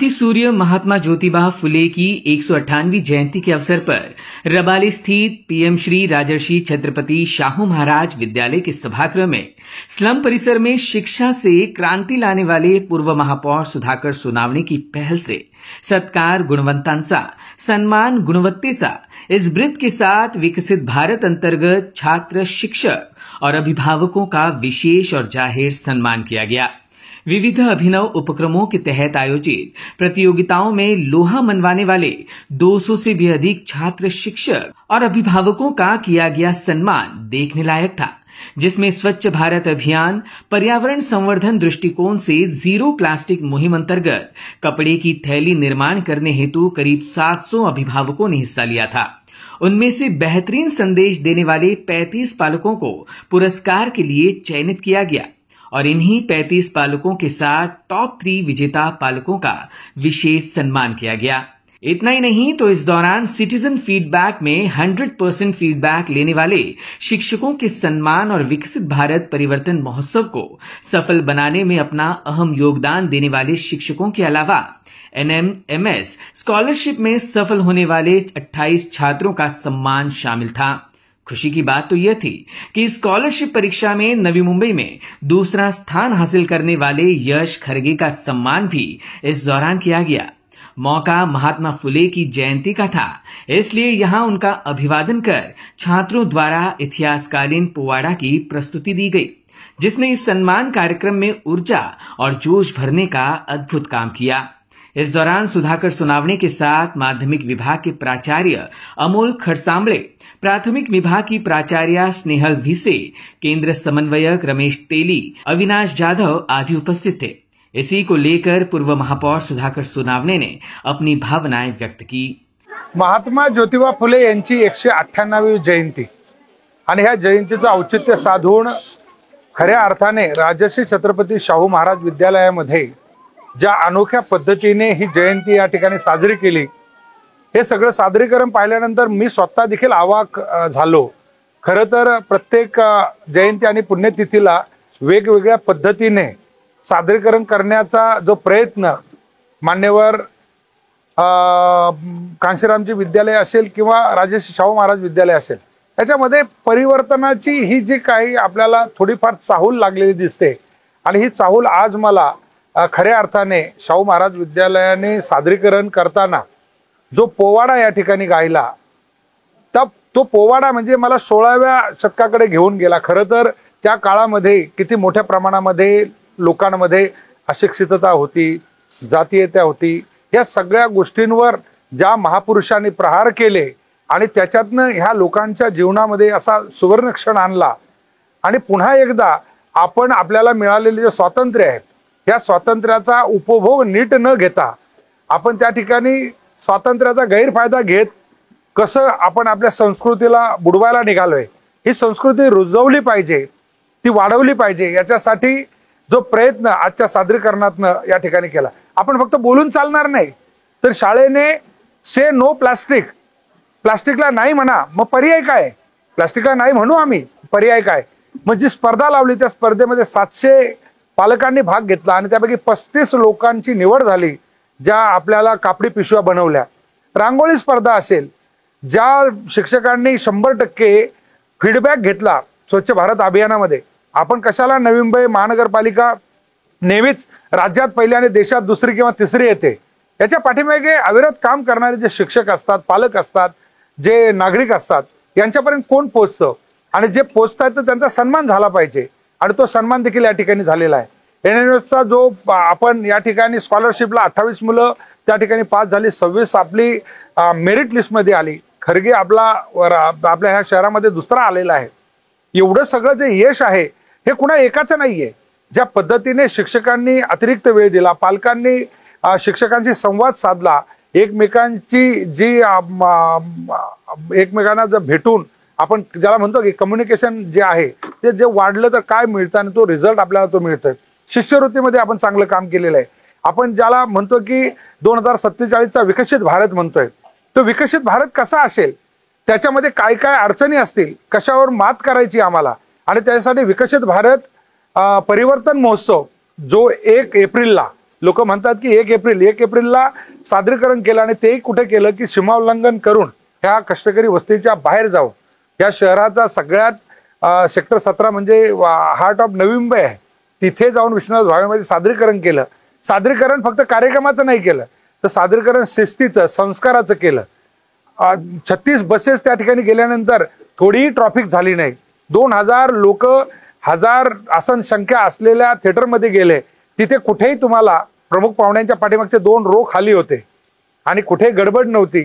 क्रांति सूर्य महात्मा ज्योतिबा फुले की 198वीं जयंती के अवसर पर रबाली स्थित पीएम श्री राजर्षि छत्रपति शाहू महाराज विद्यालय के सभागृह में स्लम परिसर में शिक्षा से क्रांती लाने वाले पूर्व महापौर सुधाकर सोनावणे की पहल से सत्कार गुणवंतांचा सन्मान गुणवत्तेचा इस वृत्त के साथ विकसित भारत अंतर्गत छात्र शिक्षक और अभिभावकों का विशेष और जाहिर सम्मान किया गया। विविध अभिनव उपक्रमों के तहत आयोजित प्रतियोगिताओं में लोहा मनवाने वाले 200 से भी अधिक छात्र शिक्षक और अभिभावकों का किया गया सम्मान देखने लायक था, जिसमें स्वच्छ भारत अभियान पर्यावरण संवर्धन दृष्टिकोण से जीरो प्लास्टिक मुहिम अंतर्गत कपड़े की थैली निर्माण करने हेतु करीब 700 अभिभावकों ने हिस्सा लिया था। उनमें से बेहतरीन संदेश देने वाले 35 पालकों को पुरस्कार के लिए चयनित किया गया और इन्हीं 35 पालकों के साथ टॉप 3 विजेता पालकों का विशेष सम्मान किया गया। इतना ही नहीं तो इस दौरान सिटीजन फीडबैक में 100% फीडबैक लेने वाले शिक्षकों के सम्मान और विकसित भारत परिवर्तन महोत्सव को सफल बनाने में अपना अहम योगदान देने वाले शिक्षकों के अलावा एनएमएमएस स्कॉलरशिप में सफल होने वाले 28 छात्रों का सम्मान शामिल था। खुशी की बात तो यह थी कि स्कॉलरशिप परीक्षा में नवी मुंबई में दूसरा स्थान हासिल करने वाले यश खरगे का सम्मान भी इस दौरान किया गया। मौका महात्मा फुले की जयंती का था, इसलिए यहां उनका अभिवादन कर छात्रों द्वारा इतिहासकालीन पोवाड़ा की प्रस्तुति दी गई, जिसने इस सम्मान कार्यक्रम में ऊर्जा और जोश भरने का अद्भुत काम किया। इस दौरान सुधाकर सोनावणे के साथ माध्यमिक विभाग के प्राचार्य अमोल खरसांबळे, प्राथमिक विभाग की प्राचार्य स्नेहल भिसे, केंद्र समन्वयक रमेश तेली, अविनाश जाधव आदि उपस्थित थे। इसी को लेकर पूर्व महापौर सुधाकर सोनावणे ने अपनी भावनाएं व्यक्त की। महात्मा ज्योतिबा फुले यांची 198वी जयंती आणि ह्या जयंतीचं औचित्य साधून खऱ्या अर्थाने राजर्षी छत्रपती शाहू महाराज विद्यालयामध्ये ज्या अनोख्या पद्धतीने ही जयंती या ठिकाणी साजरी केली, हे सगळं सादरीकरण पाहिल्यानंतर मी स्वतः देखील अवाक झालो। खरं तर प्रत्येक जयंती आणि पुण्यतिथीला वेगवेगळ्या पद्धतीने सादरीकरण करण्याचा जो प्रयत्न मान्यवर कांशीरामजी विद्यालय असेल किंवा राजर्षी शाहू महाराज विद्यालय असेल, त्याच्यामध्ये परिवर्तनाची ही जी काही आपल्याला थोडीफार चाहूल लागलेली दिसते आणि ही चाहूल आज मला खऱ्या अर्थाने शाहू महाराज विद्यालयाने सादरीकरण करताना जो पोवाडा या ठिकाणी गायला, तो पोवाडा म्हणजे मला 16व्या शतकाकडे घेऊन गेला। खरं तर त्या काळामध्ये किती मोठ्या प्रमाणामध्ये लोकांमध्ये अशिक्षितता होती, जातीयता होती, या सगळ्या गोष्टींवर ज्या महापुरुषांनी प्रहार केले आणि त्याच्यातनं ह्या लोकांच्या जीवनामध्ये असा सुवर्ण क्षण आणला आणि पुन्हा एकदा आपण आपल्याला मिळालेले जे स्वातंत्र्य आहे, या स्वातंत्र्याचा उपभोग नीट न घेता आपण त्या ठिकाणी स्वातंत्र्याचा गैरफायदा घेत कसं आपण आपल्या संस्कृतीला बुडवायला निघालोय। ही संस्कृती रुजवली पाहिजे, ती वाढवली पाहिजे, याच्यासाठी जो प्रयत्न आजच्या सादरीकरणातनं या ठिकाणी केला। आपण फक्त बोलून चालणार नाही, तर शाळेने से नो प्लास्टिक, प्लास्टिकला नाही म्हणा, मग पर्याय काय? प्लास्टिकला नाही म्हणू आम्ही, पर्याय काय? मग जी स्पर्धा लावली त्या स्पर्धेमध्ये 700 पालकांनी भाग घेतला आणि त्यापैकी 35 लोकांची निवड झाली, ज्या आपल्याला कापडी पिशव्या बनवल्या। रांगोळी स्पर्धा असेल, ज्या शिक्षकांनी 100% फीडबॅक घेतला स्वच्छ भारत अभियानामध्ये। आपण कशाला नवी मुंबई महानगरपालिका नेहमीच राज्यात पहिली आणि देशात दुसरी किंवा तिसरी येते, याच्या पाठीमागे अविरत काम करणारे जे शिक्षक असतात, पालक असतात, जे नागरिक असतात, यांच्यापर्यंत कोण पोहोचतं आणि जे पोहोचतात तर त्यांचा सन्मान झाला पाहिजे आणि तो सन्मान देखील या ठिकाणी झालेला आहे। एनएमएसचा जो आपण या ठिकाणी स्कॉलरशिपला 28 मुलं त्या ठिकाणी पास झाली, 26 आपली मेरिट लिस्टमध्ये आली। खरगे आपल्या ह्या शहरामध्ये दुसरा आलेला आहे। एवढं सगळं जे यश आहे हे कुणा एकाचं नाहीये। ज्या पद्धतीने शिक्षकांनी अतिरिक्त वेळ दिला, पालकांनी शिक्षकांशी संवाद साधला, एकमेकांची जी एकमेकांना जर भेटून आपण ज्याला म्हणतो की कम्युनिकेशन जे आहे ते जे वाढलं तर काय मिळतं आणि तो रिझल्ट आपल्याला तो मिळतोय। शिष्यवृत्तीमध्ये आपण चांगलं काम केलेलं आहे। आपण ज्याला म्हणतो की 2047चा विकसित भारत म्हणतोय, तो विकसित भारत कसा असेल, त्याच्यामध्ये काय काय अडचणी असतील, कशावर मात करायची आम्हाला, आणि त्यासाठी विकसित भारत परिवर्तन महोत्सव जो 1 एप्रिलला लोक म्हणतात की 1 एप्रिलला सादरीकरण केलं आणि तेही कुठे केलं की सीमाउल्लंघन करून ह्या कष्टकरी वस्तीच्या बाहेर जाऊन या शहराचा सगळ्यात सेक्टर 17 म्हणजे हार्ट ऑफ नवी मुंबई आहे, तिथे जाऊन विश्वनाथ भावेमध्ये सादरीकरण केलं. सादरीकरण फक्त कार्यक्रमाचं नाही केलं तर सादरीकरण शिस्तीचं, संस्काराचं केलं. 36 बसेस त्या ठिकाणी गेल्यानंतर थोडीही ट्रॉफिक झाली नाही. 2000 लोक 1000 आसन संख्या असलेल्या थिएटरमध्ये गेले. तिथे कुठेही तुम्हाला प्रमुख पाहुण्यांच्या पाठीमागचे 2 रो खाली होते आणि कुठे गडबड नव्हती,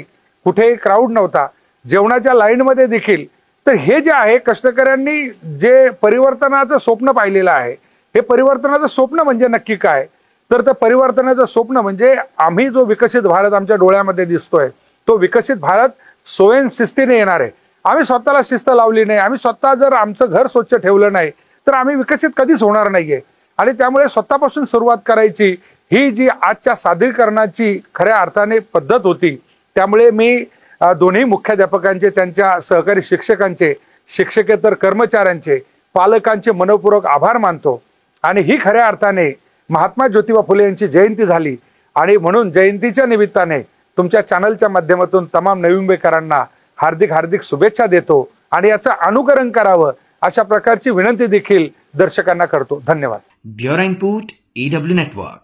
कुठेही क्राऊड नव्हता. जेवणाच्या लाईनमध्ये देखील. तर हे जे आहे कष्टकऱ्यांनी जे परिवर्तनाचं स्वप्न पाहिलेलं आहे, हे परिवर्तनाचं स्वप्न म्हणजे नक्की काय, तर त्या परिवर्तनाचं स्वप्न म्हणजे आम्ही जो विकसित भारत आमच्या डोळ्यामध्ये दिसतोय तो विकसित भारत स्वयंशिस्तीने येणार आहे. आम्ही स्वतःला शिस्त लावली नाही, आम्ही स्वतः जर आमचं घर स्वच्छ ठेवलं नाही तर आम्ही विकसित कधीच होणार नाहीये. आणि त्यामुळे स्वतःपासून सुरुवात करायची ही जी आजच्या सादरीकरणाची खऱ्या अर्थाने पद्धत होती. त्यामुळे मी दोन्ही मुख्याध्यापकांचे, त्यांच्या सहकारी शिक्षकांचे, शिक्षकेतर कर्मचाऱ्यांचे, पालकांचे मनपूर्वक आभार मानतो. आणि ही खऱ्या अर्थाने महात्मा ज्योतिबा फुले यांची जयंती झाली आणि म्हणून जयंतीच्या निमित्ताने तुमच्या चॅनलच्या माध्यमातून तमाम नवी मुंबईकरांना हार्दिक हार्दिक शुभेच्छा देतो आणि याचं अनुकरण करावं अशा प्रकारची विनंती देखील दर्शकांना करतो. धन्यवाद. Bureau report EW network.